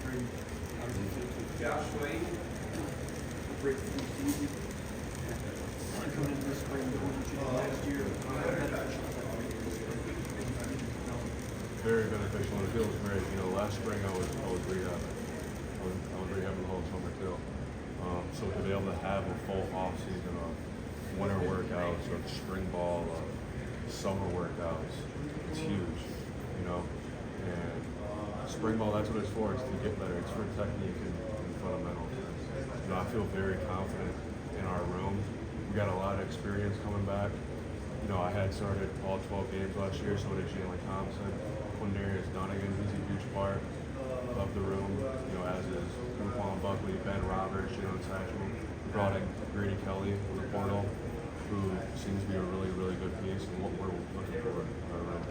spring, obviously, Josh Wade, great season. Coming into this spring, going into last year, very beneficial, and it feels great. You know, last spring I was rehabbing. I was rehabbing the whole summer too. So to be able to have a full off season of winter workouts, of spring ball, of summer workouts, it's huge. You know, and spring ball, that's what it's for. It's to get better. It's for technique and fundamentals. You know, I feel very confident in our room. We got a lot of experience coming back. You know, I had started all 12 games last year, so did Jalen Thompson. Quindarius Dunnigan, he's a huge part of the room, you know, as is Quan Buckley, Ben Roberts, Jalen Satchel. We brought in Grady Kelly from the portal, who seems to be a really, really good piece, and what we're looking for in our room.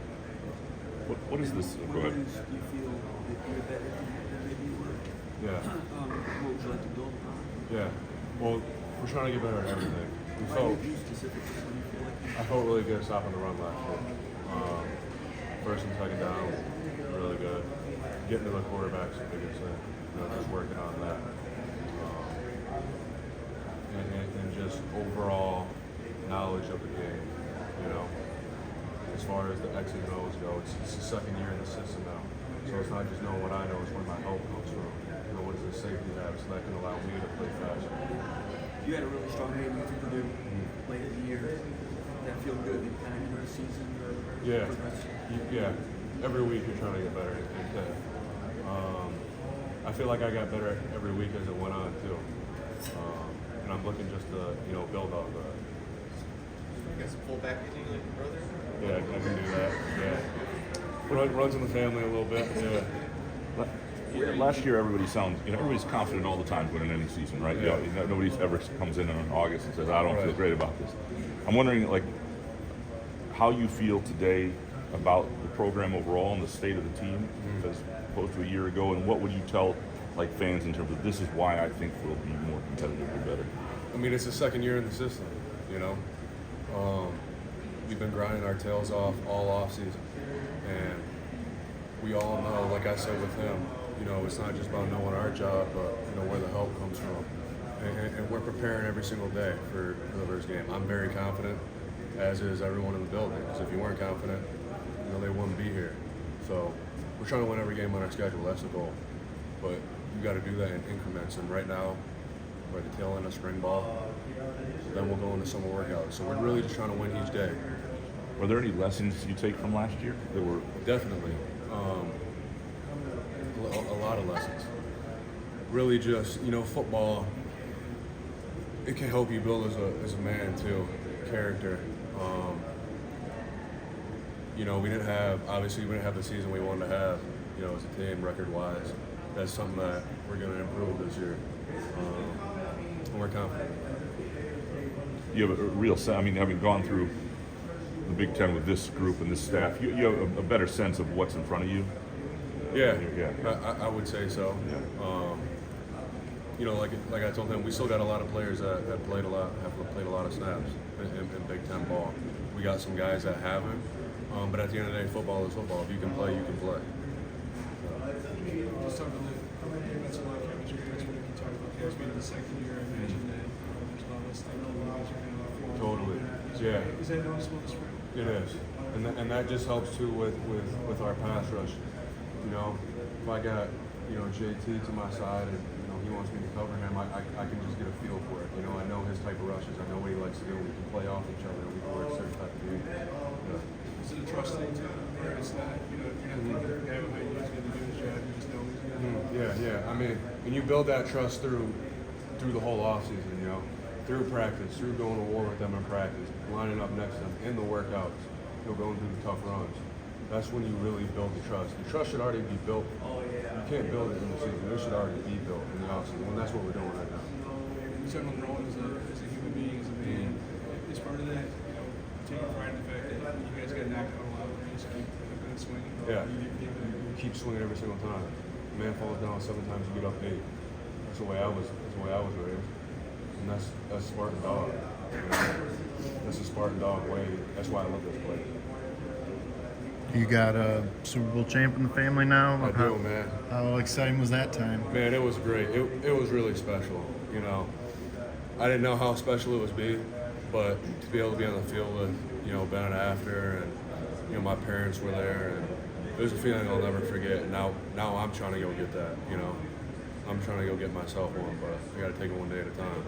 What is this? Go ahead. Do you feel that you're better than maybe you were? Yeah. What would you like to build upon? Yeah. Well, we're trying to get better at everything. Why did you specifically when you feel like I felt really good stopping the run last year. First and second down, really good. Getting to the quarterback's the biggest thing. You know, just working on that. And just overall knowledge of the game. You know, as far as the X's and O's go, it's the second year in the system now. So it's not just knowing what I know, it's where my help comes from. You know, what does the safety have, so that can allow me to play faster. you had a really strong game against Purdue late in the year? Did that feel good kind of into the season? Or Yeah. progress? Yeah. Every week you're trying to get better. I feel like I got better every week as it went on too. And I'm looking just to, you know, build off that. You got some fullback in you, like your brother? Yeah, I can do that. Yeah. Runs in the family a little bit. Yeah. Last year, everybody's confident all the time going into any season, right? Yeah. You know, nobody's ever comes in August and says, "I don't feel Right. great about this." I'm wondering, like, how you feel today about the program overall and the state of the team as opposed to a year ago, and what would you tell like fans in terms of this is why I think we'll be more competitive or better? I mean, it's the second year in the system, you know. We've been grinding our tails off all off season, and we all know, like I said with him, you know, it's not just about knowing our job, but you know where the help comes from, and we're preparing every single day for the Rivers game. I'm very confident, as is everyone in the building. Because if you weren't confident, you know they wouldn't be here. So we're trying to win every game on our schedule. That's the goal. But you got to do that in increments. And right now, we're at the tail end of spring ball. So then we'll go into summer workouts. So we're really just trying to win each day. Were there any lessons you take from last year that were? Definitely. A lot of lessons. Really just, you know, football, it can help you build as a man too, character. You know, we didn't have the season we wanted to have, you know, as a team record-wise. That's something that we're going to improve this year. And we're confident. You have a real sense. I mean, having gone through the Big Ten with this group and this staff, you have a better sense of what's in front of you. Yeah, Yeah. I would say so. Yeah. You know, like I told him, we still got a lot of players that have played a lot of snaps in Big Ten ball. We got some guys that haven't, but at the end of the day, football is football. If you can play, you can play. Just talking about that's a lot of chemistry. That's what you talk about. It's been the second year. I imagine that there's a lot of stuff that you guys are kind of Totally. Yeah. Is that noticeable this spring? It is, and that just helps too with our pass rush. You know, if I got JT to my side and he wants me to cover him, I can just get a feel for it. You know, I know his type of rushes. I know what he likes to do. We can play off each other. We can work certain type of game. Yeah. Is it a trust thing too? Or it's not, you're not thinking the guy behind you is going to do his job. You just know he's going to Yeah. I mean, and you build that trust through the whole offseason, you know, through practice, through going to war with them in practice, lining up next to them in the workouts, going through the tough runs. That's when you really build the trust. The trust should already be built. You can't build it in the season. It should already be built in the offseason, and that's what we're doing right now. You're talking about growing as a human being, as a man. Is part of that, taking pride in the fact that you guys got knocked out a lot, and you just keep good swinging. Yeah. You keep swinging every single time. A man falls down 7 times, you get up 8. That's the way I was raised. And that's Spartan dog. You know? That's a Spartan dog way. That's why I love this play. You got a Super Bowl champ in the family now. I do, man. How exciting was that time? Man, it was great. It was really special. You know, I didn't know how special it would be, but to be able to be on the field with, you know, Ben after, and, you know, my parents were there, and it was a feeling I'll never forget. Now I'm trying to go get that, you know. I'm trying to go get myself one, but I got to take it one day at a time.